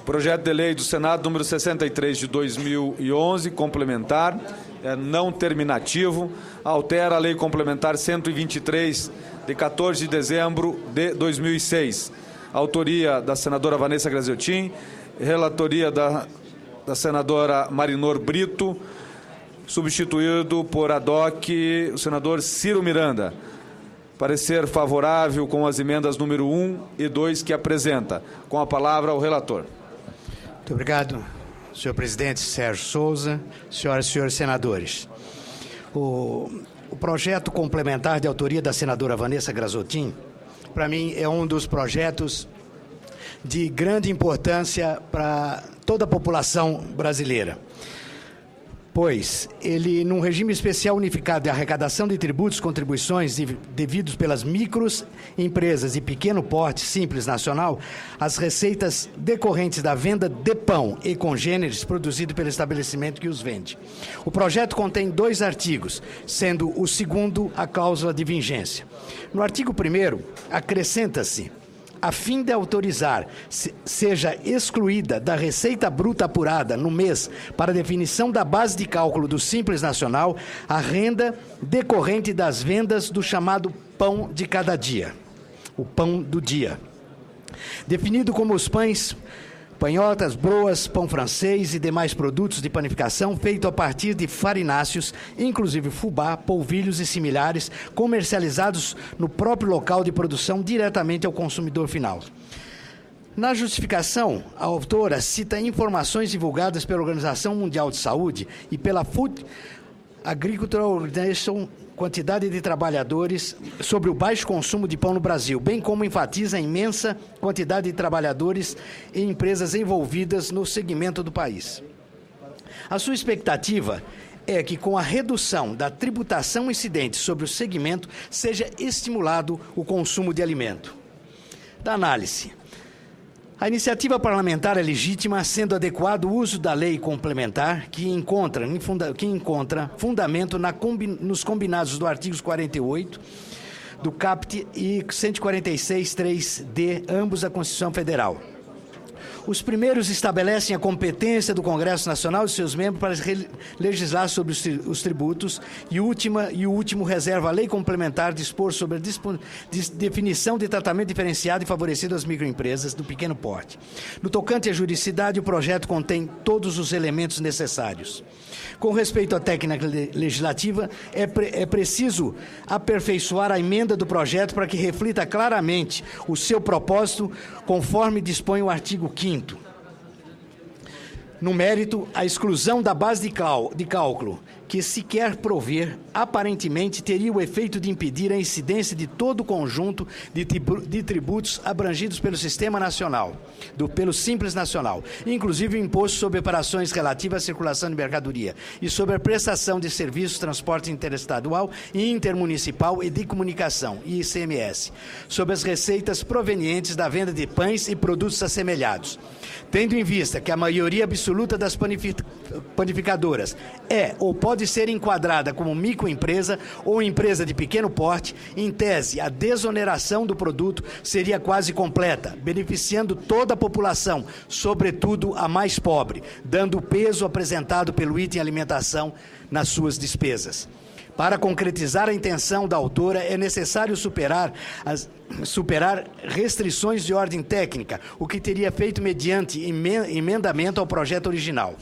Projeto de lei do Senado número 63 de 2011, complementar, não terminativo, altera a lei complementar 123 de 14 de dezembro de 2006. Autoria da senadora Vanessa Graziotin, relatoria da senadora Marinor Brito, substituído por ad hoc o senador Ciro Miranda. Parecer favorável com as emendas número 1 e 2 que apresenta. Com a palavra o relator. Muito obrigado, senhor presidente Sérgio Souza, senhoras e senhores senadores. O projeto complementar de autoria da senadora Vanessa Graziotin, para mim, é um dos projetos de grande importância para toda a população brasileira, pois ele, num regime especial unificado de arrecadação de tributos e contribuições devidos pelas microempresas e pequeno porte simples nacional, as receitas decorrentes da venda de pão e congêneres produzido pelo estabelecimento que os vende. O projeto contém 2 artigos, sendo o segundo a cláusula de vigência. No artigo 1º, acrescenta-se: a fim de autorizar, seja excluída da receita bruta apurada no mês para definição da base de cálculo do Simples Nacional, a renda decorrente das vendas do chamado pão de cada dia, o pão do dia. Definido como os pães, panhotas, broas, pão francês e demais produtos de panificação feito a partir de farináceos, inclusive fubá, polvilhos e similares, comercializados no próprio local de produção diretamente ao consumidor final. Na justificação, a autora cita informações divulgadas pela Organização Mundial de Saúde e pela Food Agricultural Organization, quantidade de trabalhadores, sobre o baixo consumo de pão no Brasil, bem como enfatiza a imensa quantidade de trabalhadores e empresas envolvidas no segmento do país. A sua expectativa é que, com a redução da tributação incidente sobre o segmento, seja estimulado o consumo de alimento. Da análise. A iniciativa parlamentar é legítima, sendo adequado o uso da lei complementar, que encontra fundamento nos combinados do artigo 48 do CAPT e 146.3d, ambos da Constituição Federal. Os primeiros estabelecem a competência do Congresso Nacional e seus membros para legislar sobre os tributos, e o último reserva a lei complementar dispor sobre a definição de tratamento diferenciado e favorecido às microempresas do pequeno porte. No tocante à juridicidade, o projeto contém todos os elementos necessários. Com respeito à técnica legislativa, é preciso aperfeiçoar a emenda do projeto para que reflita claramente o seu propósito, conforme dispõe o artigo 5º. No mérito, a exclusão da base de cálculo, que se quer prover, aparentemente teria o efeito de impedir a incidência de todo o conjunto de tributos abrangidos pelo Sistema Nacional, pelo Simples Nacional, inclusive o imposto sobre operações relativas à circulação de mercadoria e sobre a prestação de serviços, transporte interestadual e intermunicipal e de comunicação, ICMS, sobre as receitas provenientes da venda de pães e produtos assemelhados. Tendo em vista que a maioria absoluta das panificadoras é ou pode ser enquadrada como microempresa ou empresa de pequeno porte, em tese, a desoneração do produto seria quase completa, beneficiando toda a população, sobretudo a mais pobre, dando o peso apresentado pelo item alimentação nas suas despesas. Para concretizar a intenção da autora, é necessário superar restrições de ordem técnica, o que teria feito mediante emendamento ao projeto original.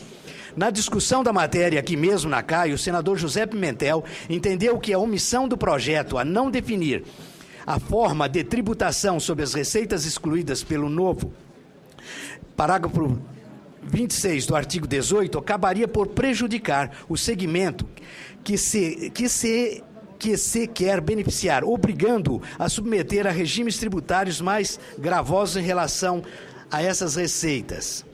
Na discussão da matéria aqui mesmo na CAI, o senador José Pimentel entendeu que a omissão do projeto a não definir a forma de tributação sobre as receitas excluídas pelo novo parágrafo 26 do artigo 18 acabaria por prejudicar o segmento que se quer beneficiar, obrigando-o a submeter a regimes tributários mais gravosos em relação a essas receitas.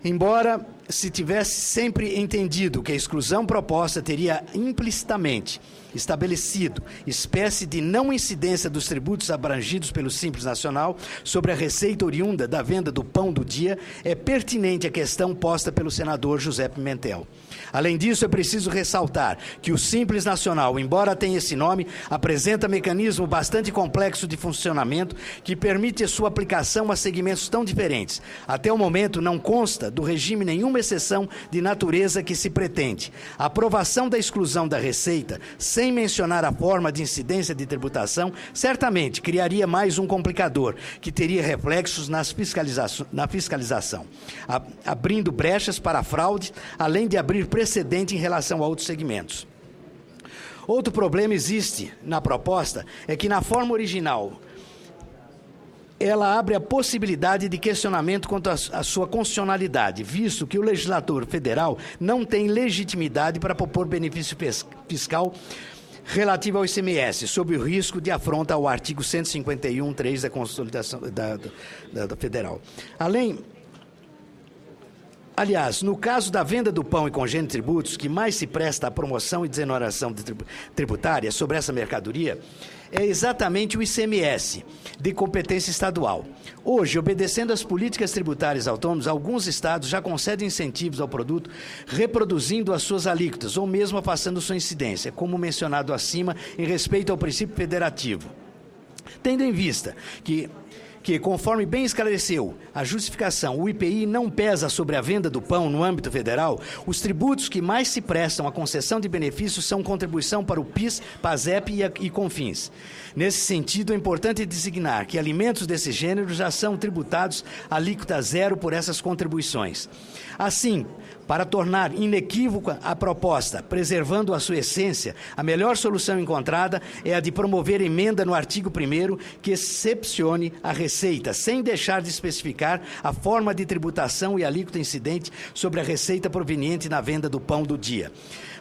Embora se tivesse sempre entendido que a exclusão proposta teria implicitamente estabelecido espécie de não incidência dos tributos abrangidos pelo Simples Nacional sobre a receita oriunda da venda do pão do dia, é pertinente a questão posta pelo senador José Pimentel. Além disso, é preciso ressaltar que o Simples Nacional, embora tenha esse nome, apresenta mecanismo bastante complexo de funcionamento que permite a sua aplicação a segmentos tão diferentes. Até o momento, não consta do regime nenhuma exceção de natureza que se pretende. A aprovação da exclusão da receita, sem mencionar a forma de incidência de tributação, certamente criaria mais um complicador, que teria reflexos na fiscalização, abrindo brechas para a fraude, além de abrir precedente em relação a outros segmentos. Outro problema existe na proposta, é que na forma original, ela abre a possibilidade de questionamento quanto à sua constitucionalidade, visto que o legislador federal não tem legitimidade para propor benefício fiscal relativo ao ICMS, sob o risco de afronta ao artigo 151.3 da Consolidação da Federal. Aliás, no caso da venda do pão e congênero de tributos, que mais se presta à promoção e desoneração tributária sobre essa mercadoria, é exatamente o ICMS, de competência estadual. Hoje, obedecendo às políticas tributárias autônomas, alguns estados já concedem incentivos ao produto, reproduzindo as suas alíquotas, ou mesmo afastando sua incidência, como mencionado acima, em respeito ao princípio federativo. Tendo em vista que, conforme bem esclareceu a justificação, o IPI não pesa sobre a venda do pão no âmbito federal, os tributos que mais se prestam à concessão de benefícios são contribuição para o PIS, PASEP e CONFINS. Nesse sentido, é importante designar que alimentos desse gênero já são tributados alíquota zero por essas contribuições. Assim, para tornar inequívoca a proposta, preservando a sua essência, a melhor solução encontrada é a de promover emenda no artigo 1º que excepcione a receita, sem deixar de especificar a forma de tributação e alíquota incidente sobre a receita proveniente na venda do pão do dia.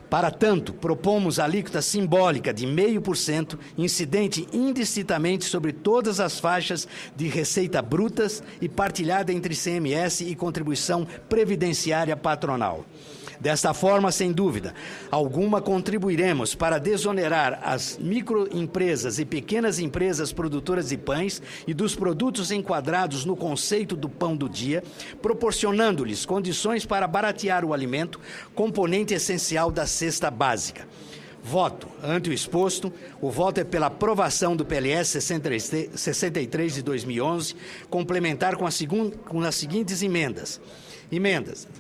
Para tanto, propomos a alíquota simbólica de 0,5%, incidente indistintamente sobre todas as faixas de receita brutas e partilhada entre ICMS e contribuição previdenciária patronal. Desta forma, sem dúvida alguma, contribuiremos para desonerar as microempresas e pequenas empresas produtoras de pães e dos produtos enquadrados no conceito do pão do dia, proporcionando-lhes condições para baratear o alimento, componente essencial da cesta básica. Voto. Ante o exposto, o voto é pela aprovação do PLS 63 de 2011, complementar com as seguintes emendas.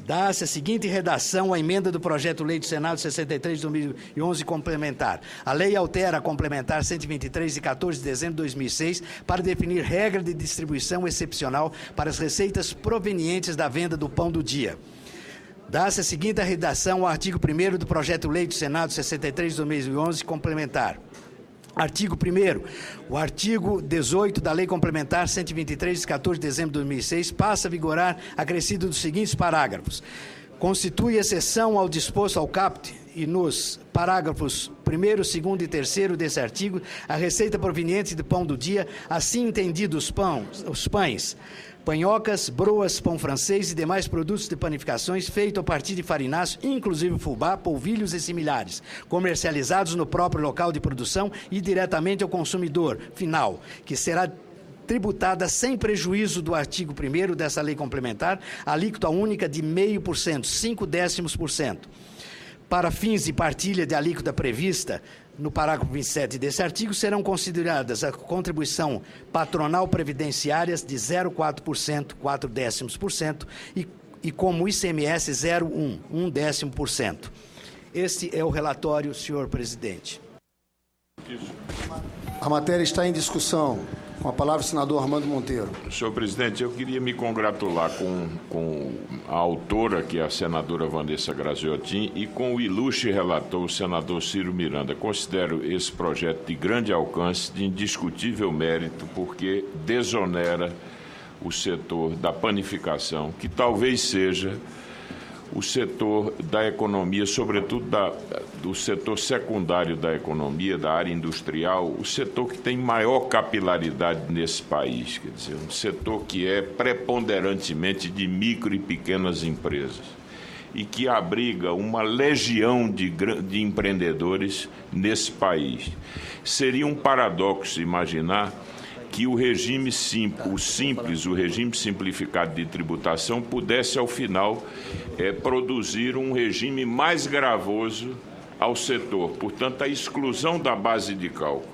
Dá-se a seguinte redação à emenda do Projeto-Lei do Senado 63 de 2011 complementar. A lei altera a complementar 123 de 14 de dezembro de 2006 para definir regra de distribuição excepcional para as receitas provenientes da venda do pão do dia. Dá-se a seguinte redação ao artigo 1º do Projeto-Lei do Senado 63 de 2011 complementar. Artigo 1º. O artigo 18 da Lei Complementar 123, de 14 de dezembro de 2006, passa a vigorar acrescido dos seguintes parágrafos. Constitui exceção ao disposto ao caput e nos parágrafos 1º, 2º e 3º desse artigo, a receita proveniente do pão do dia, assim entendidos os pães, panhocas, broas, pão francês e demais produtos de panificações feitos a partir de farináceo, inclusive fubá, polvilhos e similares, comercializados no próprio local de produção e diretamente ao consumidor final, que será tributada sem prejuízo do artigo 1º dessa lei complementar, alíquota única de 0,5%, 0,5%. Para fins de partilha de alíquota prevista no parágrafo 27 desse artigo, serão consideradas a contribuição patronal previdenciárias de 0,4%, 0,4%, e como ICMS 0,1%, 0,1%. Este é o relatório, senhor presidente. A matéria está em discussão. Com a palavra o senador Armando Monteiro. Senhor presidente, eu queria me congratular com a autora, que é a senadora Vanessa Graziotin, e com o ilustre relator, o senador Ciro Miranda. Considero esse projeto de grande alcance, de indiscutível mérito, porque desonera o setor da panificação, que talvez seja o setor da economia, sobretudo do setor secundário da economia, da área industrial, o setor que tem maior capilaridade nesse país, quer dizer, um setor que é preponderantemente de micro e pequenas empresas. e que abriga uma legião de empreendedores nesse país. Seria um paradoxo imaginar que o regime simples, o regime simplificado de tributação, pudesse, ao final, produzir um regime mais gravoso ao setor. Portanto, a exclusão da base de cálculo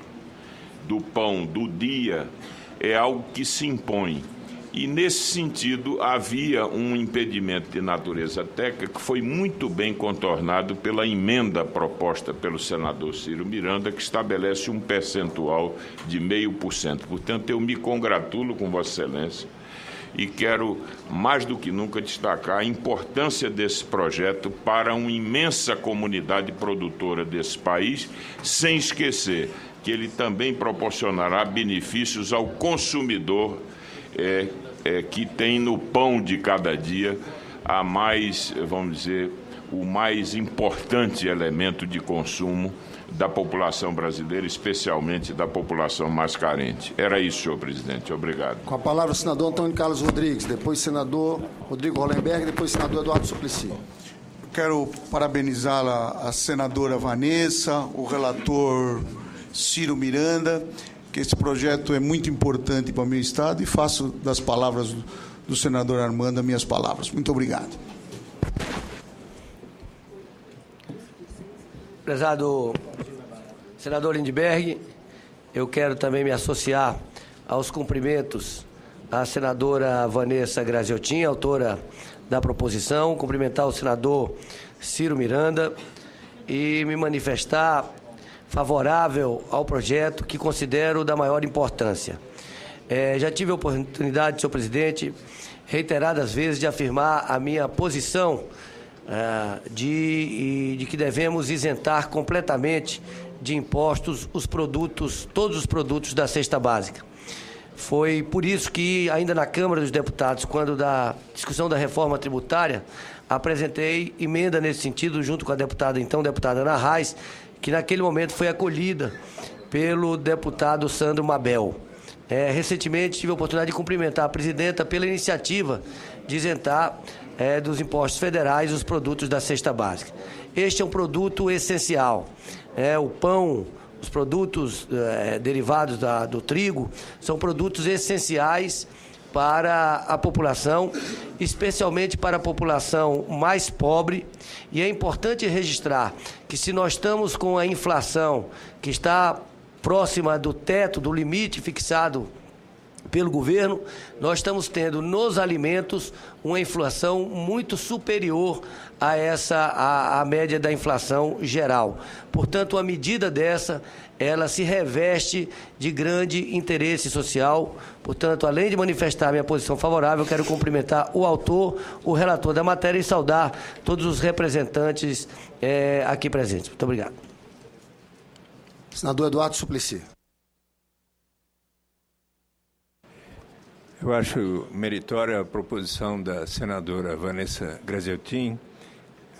do pão do dia é algo que se impõe. E, nesse sentido, havia um impedimento de natureza técnica que foi muito bem contornado pela emenda proposta pelo senador Ciro Miranda, que estabelece um percentual de 0,5%. Portanto, eu me congratulo com Vossa Excelência e quero, mais do que nunca, destacar a importância desse projeto para uma imensa comunidade produtora desse país, sem esquecer que ele também proporcionará benefícios ao consumidor que tem no pão de cada dia a mais, vamos dizer, o mais importante elemento de consumo da população brasileira, especialmente da população mais carente. Era isso, senhor presidente. Obrigado. Com a palavra o senador Antônio Carlos Rodrigues, depois o senador Rodrigo Hollenberg, depois o senador Eduardo Suplicy. Quero parabenizar a senadora Vanessa, o relator Ciro Miranda, que esse projeto é muito importante para o meu Estado, e faço das palavras do senador Armando as minhas palavras. Muito obrigado. Prezado senador Lindbergh, eu quero também me associar aos cumprimentos à senadora Vanessa Graziotin, autora da proposição, cumprimentar o senador Ciro Miranda e me manifestar favorável ao projeto, que considero da maior importância. Já tive a oportunidade, senhor presidente, reiteradas vezes, de afirmar a minha posição de que devemos isentar completamente de impostos todos os produtos da cesta básica. Foi por isso que, ainda na Câmara dos Deputados, quando da discussão da reforma tributária, apresentei emenda nesse sentido, junto com a deputada Ana Reis, que naquele momento foi acolhida pelo deputado Sandro Mabel. Recentemente tive a oportunidade de cumprimentar a presidenta pela iniciativa de isentar dos impostos federais os produtos da cesta básica. Este é um produto essencial. O pão, os produtos derivados do trigo, são produtos essenciais para a população, especialmente para a população mais pobre, e é importante registrar que, se nós estamos com a inflação que está próxima do teto, do limite fixado pelo governo, nós estamos tendo nos alimentos uma inflação muito superior a média da inflação geral. Portanto, a medida dessa, ela se reveste de grande interesse social. Portanto, além de manifestar minha posição favorável, quero cumprimentar o autor, o relator da matéria e saudar todos os representantes aqui presentes. Muito obrigado. Senador Eduardo Suplicy. Eu acho meritória a proposição da senadora Vanessa Graziotin.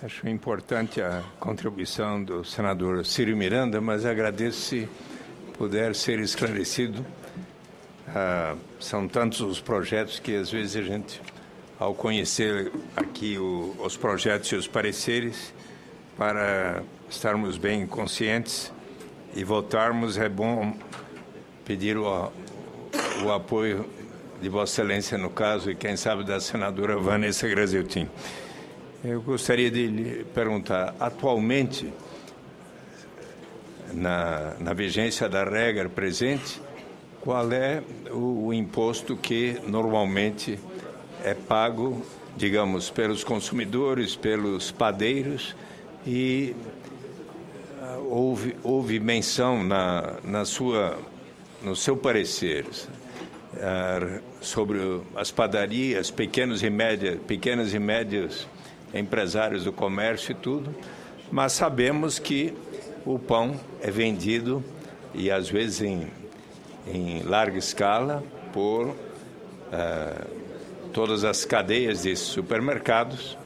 Acho importante a contribuição do senador Ciro Miranda, mas agradeço se puder ser esclarecido. São tantos os projetos que, às vezes, a gente, ao conhecer aqui os projetos e os pareceres, para estarmos bem conscientes e votarmos, é bom pedir o apoio de Vossa Excelência, no caso, e quem sabe da senadora Vanessa Graziotin. Eu gostaria de lhe perguntar, atualmente, na vigência da regra presente, qual é o imposto que normalmente é pago, digamos, pelos consumidores, pelos padeiros, e houve menção no seu parecer sobre as padarias, pequenos e médios empresários do comércio e tudo, mas sabemos que o pão é vendido, e às vezes em larga escala, por todas as cadeias de supermercados,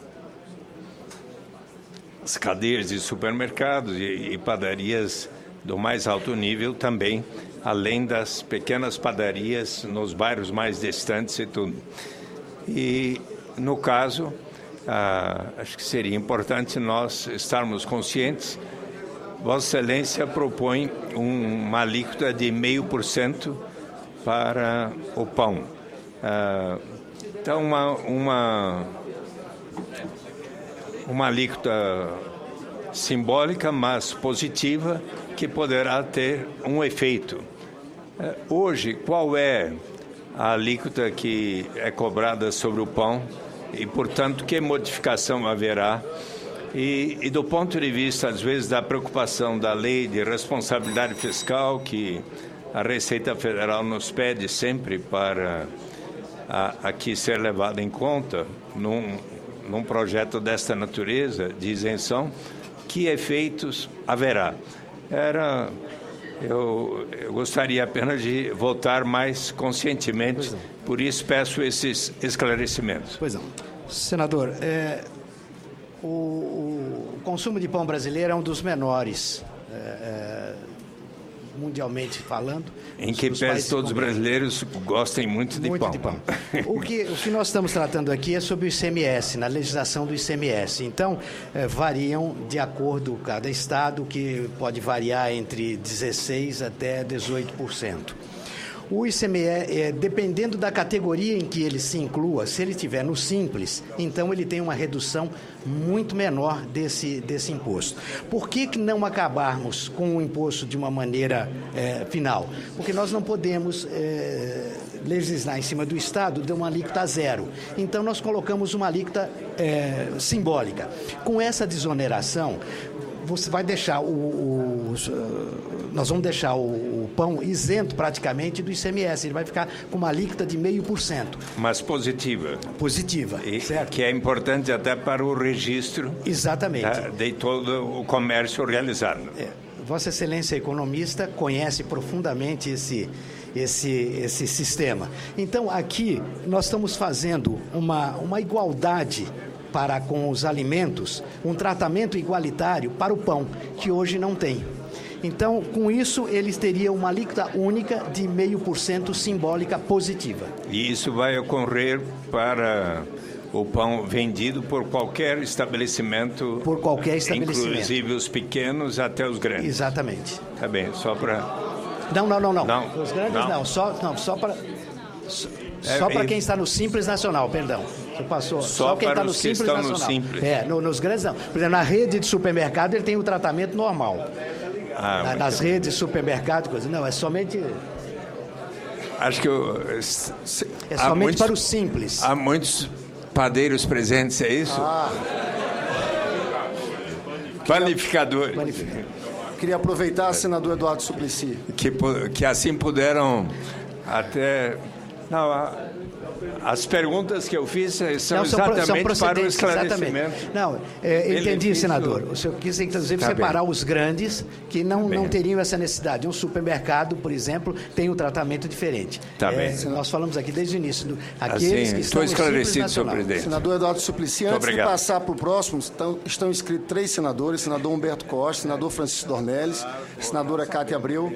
e padarias do mais alto nível também, além das pequenas padarias nos bairros mais distantes e tudo. E, no caso, acho que seria importante nós estarmos conscientes. Vossa Excelência propõe uma alíquota de 0,5% para o pão. Então, uma alíquota simbólica, mas positiva, que poderá ter um efeito. Hoje, qual é a alíquota que é cobrada sobre o pão e, portanto, que modificação haverá? E do ponto de vista, às vezes, da preocupação da lei de responsabilidade fiscal, que a Receita Federal nos pede sempre para aqui ser levada em conta num projeto desta natureza, de isenção, que efeitos haverá? Eu gostaria apenas de votar mais conscientemente, por isso peço esses esclarecimentos. Pois não. Senador, o consumo de pão brasileiro é um dos menores, mundialmente falando. Em que pese todos os brasileiros gostem muito de pão. O que nós estamos tratando aqui é sobre o ICMS, na legislação do ICMS. Então, variam de acordo com cada estado, que pode variar entre 16% até 18%. O ICMS, dependendo da categoria em que ele se inclua, se ele estiver no Simples, então ele tem uma redução muito menor desse imposto. Por que não acabarmos com o imposto de uma maneira final? Porque nós não podemos legislar em cima do Estado de uma alíquota zero. Então, nós colocamos uma alíquota simbólica. Com essa desoneração, você vai deixar nós vamos deixar o pão isento praticamente do ICMS. Ele vai ficar com uma alíquota de 0,5%. Mas positiva. Positiva, certo? Que é importante até para o registro. Exatamente. De todo o comércio realizado. Vossa Excelência economista conhece profundamente esse sistema. Então, aqui nós estamos fazendo uma igualdade para com os alimentos, um tratamento igualitário para o pão, que hoje não tem. Então, com isso, eles teriam uma alíquota única de 0,5% simbólica positiva. E isso vai ocorrer para o pão vendido por qualquer estabelecimento? Por qualquer estabelecimento. Inclusive os pequenos até os grandes? Exatamente. Tá bem, só para... Não. Os grandes não. Só para... Só para quem está no Simples Nacional, perdão. Você passou. Só quem está no Simples Nacional. No Simples. Nos grandes não. Por exemplo, na rede de supermercado ele tem o tratamento normal. Nas redes de supermercado, coisa. Não, é somente. Acho que é somente para o Simples. Há muitos padeiros presentes, é isso? Panificador. Queria aproveitar, senador Eduardo Suplicy. Que assim puderam até... Não, as perguntas que eu fiz são exatamente para o esclarecimento. Exatamente. Não, entendi, senador. O senhor quis, inclusive, separar os grandes que não teriam essa necessidade. Um supermercado, por exemplo, tem um tratamento diferente. Nós falamos aqui desde o início. Aqueles que estão esclarecido, senhor presidente. Senador Eduardo Suplicy, antes de passar para o próximo, estão inscritos 3 senadores, senador Humberto Costa, senador Francisco Dornelles, senadora Cátia Abreu.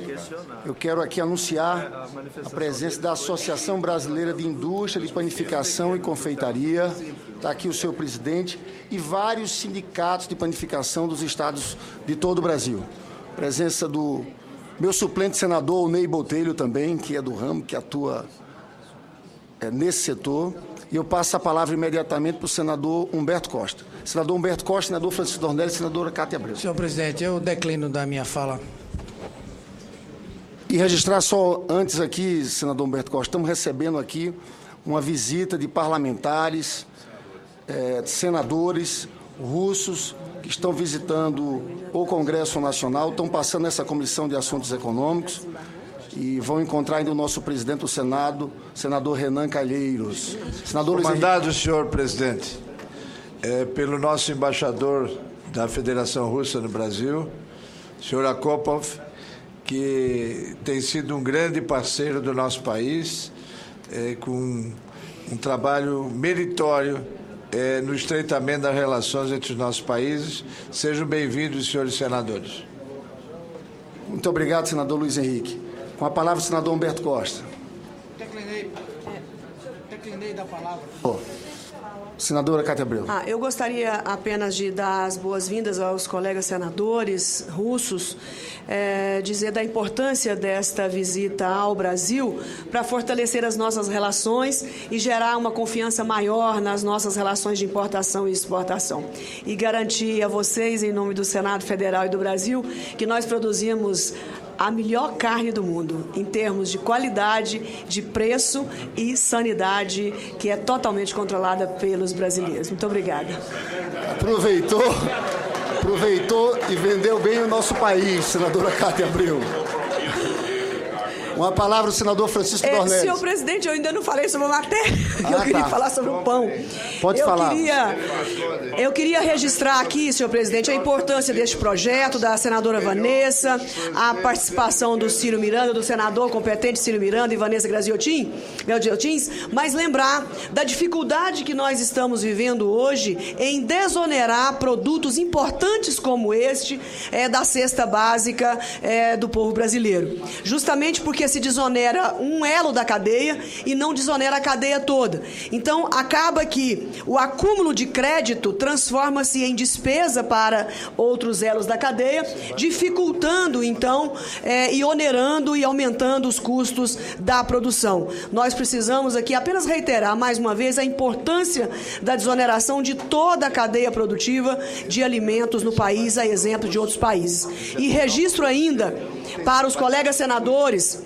Eu quero aqui anunciar a presença da Associação Brasileira de Indústria de Panificação e Confeitaria, está aqui o seu presidente, e vários sindicatos de panificação dos estados de todo o Brasil. Presença do meu suplente senador, o Ney Botelho também, que é do ramo, que atua nesse setor. E eu passo a palavra imediatamente para o senador Humberto Costa. Senador Humberto Costa, senador Francisco Dornelles e senadora Cátia Abreu. Senhor presidente, eu declino da minha fala. E registrar só antes aqui, senador Humberto Costa, estamos recebendo aqui uma visita de parlamentares, senadores russos que estão visitando o Congresso Nacional, estão passando nessa Comissão de Assuntos Econômicos e vão encontrar ainda o nosso presidente do Senado, senador Renan Calheiros. Senador Comandado, senhor presidente, pelo nosso embaixador da Federação Russa no Brasil, senhor Akopov, que tem sido um grande parceiro do nosso país, com um trabalho meritório no estreitamento das relações entre os nossos países. Sejam bem-vindos, senhores senadores. Muito obrigado, senador Luiz Henrique. Com a palavra, o senador Humberto Costa. Declinei da palavra. Senadora Cátia Abreu. Eu gostaria apenas de dar as boas-vindas aos colegas senadores russos, dizer da importância desta visita ao Brasil para fortalecer as nossas relações e gerar uma confiança maior nas nossas relações de importação e exportação. E garantir a vocês, em nome do Senado Federal e do Brasil, que nós produzimos a melhor carne do mundo, em termos de qualidade, de preço e sanidade, que é totalmente controlada pelos brasileiros. Muito obrigada. Aproveitou e vendeu bem o nosso país, senadora Cátia Abreu. Uma palavra, o senador Francisco Dornelles. Senhor presidente, eu ainda não falei sobre a matéria. Eu queria falar sobre o pão. Pode falar. Eu queria registrar aqui, senhor presidente, a importância deste projeto, da senadora Vanessa, a participação do Ciro Miranda, do senador competente Ciro Miranda e Vanessa Graziotin, mas lembrar da dificuldade que nós estamos vivendo hoje em desonerar produtos importantes como este da cesta básica do povo brasileiro. Justamente porque se desonera um elo da cadeia e não desonera a cadeia toda. Então, acaba que o acúmulo de crédito transforma-se em despesa para outros elos da cadeia, dificultando, então, e onerando e aumentando os custos da produção. Nós precisamos aqui apenas reiterar, mais uma vez, a importância da desoneração de toda a cadeia produtiva de alimentos no país, a exemplo de outros países. E registro ainda para os colegas senadores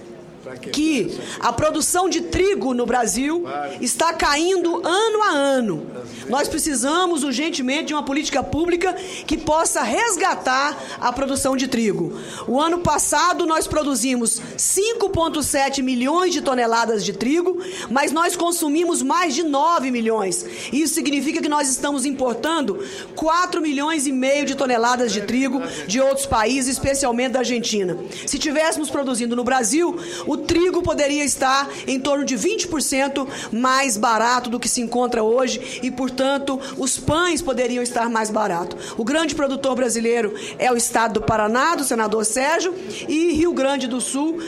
que a produção de trigo no Brasil está caindo ano a ano. Nós precisamos urgentemente de uma política pública que possa resgatar a produção de trigo. O ano passado nós produzimos 5,7 milhões de toneladas de trigo, mas nós consumimos mais de 9 milhões. Isso significa que nós estamos importando 4 milhões e meio de toneladas de trigo de outros países, especialmente da Argentina. Se tivéssemos produzindo no Brasil, o trigo poderia estar em torno de 20% mais barato do que se encontra hoje e, portanto, os pães poderiam estar mais baratos. O grande produtor brasileiro é o estado do Paraná, do senador Sérgio, e Rio Grande do Sul,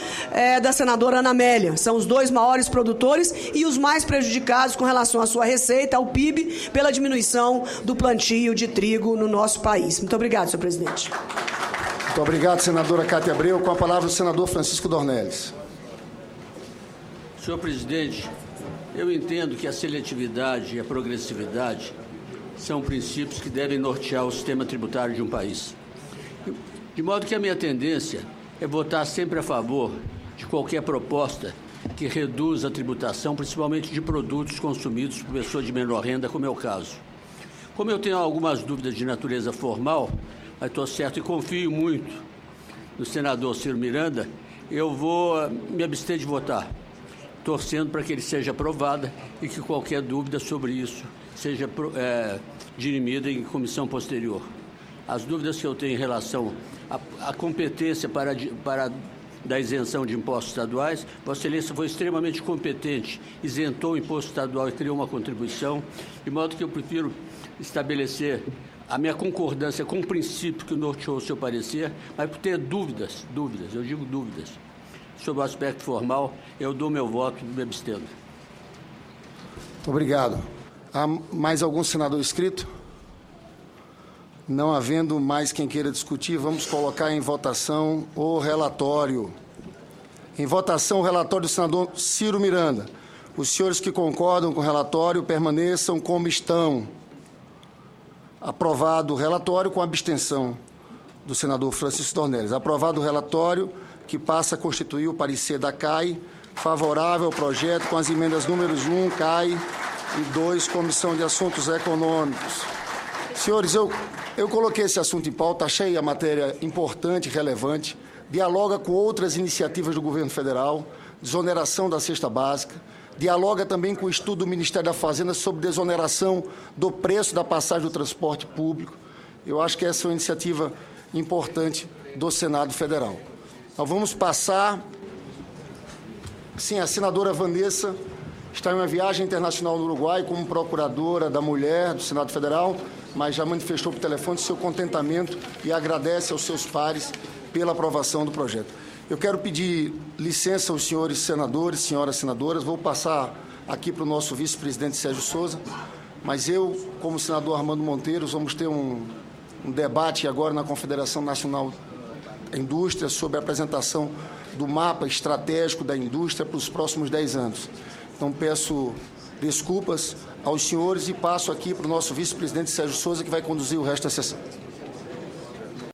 da senadora Ana Amélia. São os dois maiores produtores e os mais prejudicados com relação à sua receita, ao PIB, pela diminuição do plantio de trigo no nosso país. Muito obrigado, senhor presidente. Muito obrigado, senadora Cátia Abreu. Com a palavra, o senador Francisco Dornelles. Senhor presidente, eu entendo que a seletividade e a progressividade são princípios que devem nortear o sistema tributário de um país. De modo que a minha tendência é votar sempre a favor de qualquer proposta que reduza a tributação, principalmente de produtos consumidos por pessoas de menor renda, como é o caso. Como eu tenho algumas dúvidas de natureza formal, mas estou certo e confio muito no senador Ciro Miranda, eu vou me abster de votar, torcendo para que ele seja aprovado e que qualquer dúvida sobre isso seja dirimida em comissão posterior. As dúvidas que eu tenho em relação à competência da isenção de impostos estaduais, Vossa Excelência foi extremamente competente, isentou o imposto estadual e criou uma contribuição, de modo que eu prefiro estabelecer a minha concordância com o princípio que norteou o seu parecer, mas por ter dúvidas, eu digo dúvidas, sobre o aspecto formal, eu dou meu voto e me abstendo. Muito obrigado. Há mais algum senador inscrito? Não havendo mais quem queira discutir, vamos colocar em votação o relatório. Em votação, o relatório do senador Ciro Miranda. Os senhores que concordam com o relatório permaneçam como estão. Aprovado o relatório com abstenção do senador Francisco Dornelles. Aprovado o relatório que passa a constituir o parecer da CAI, favorável ao projeto com as emendas números 1, CAI, e 2, Comissão de Assuntos Econômicos. Senhores, eu coloquei esse assunto em pauta, achei a matéria importante e relevante, dialoga com outras iniciativas do governo federal, desoneração da cesta básica, dialoga também com o estudo do Ministério da Fazenda sobre desoneração do preço da passagem do transporte público. Eu acho que essa é uma iniciativa importante do Senado Federal. Nós vamos passar... Sim, a senadora Vanessa está em uma viagem internacional no Uruguai como procuradora da mulher do Senado Federal, mas já manifestou por telefone seu contentamento e agradece aos seus pares pela aprovação do projeto. Eu quero pedir licença aos senhores senadores, senhoras senadoras, vou passar aqui para o nosso vice-presidente Sérgio Souza, mas eu, como senador Armando Monteiro, vamos ter um debate agora na Confederação Nacional da Indústria sobre a apresentação do mapa estratégico da indústria para os próximos 10 anos. Então, peço desculpas aos senhores e passo aqui para o nosso vice-presidente Sérgio Souza, que vai conduzir o resto da sessão.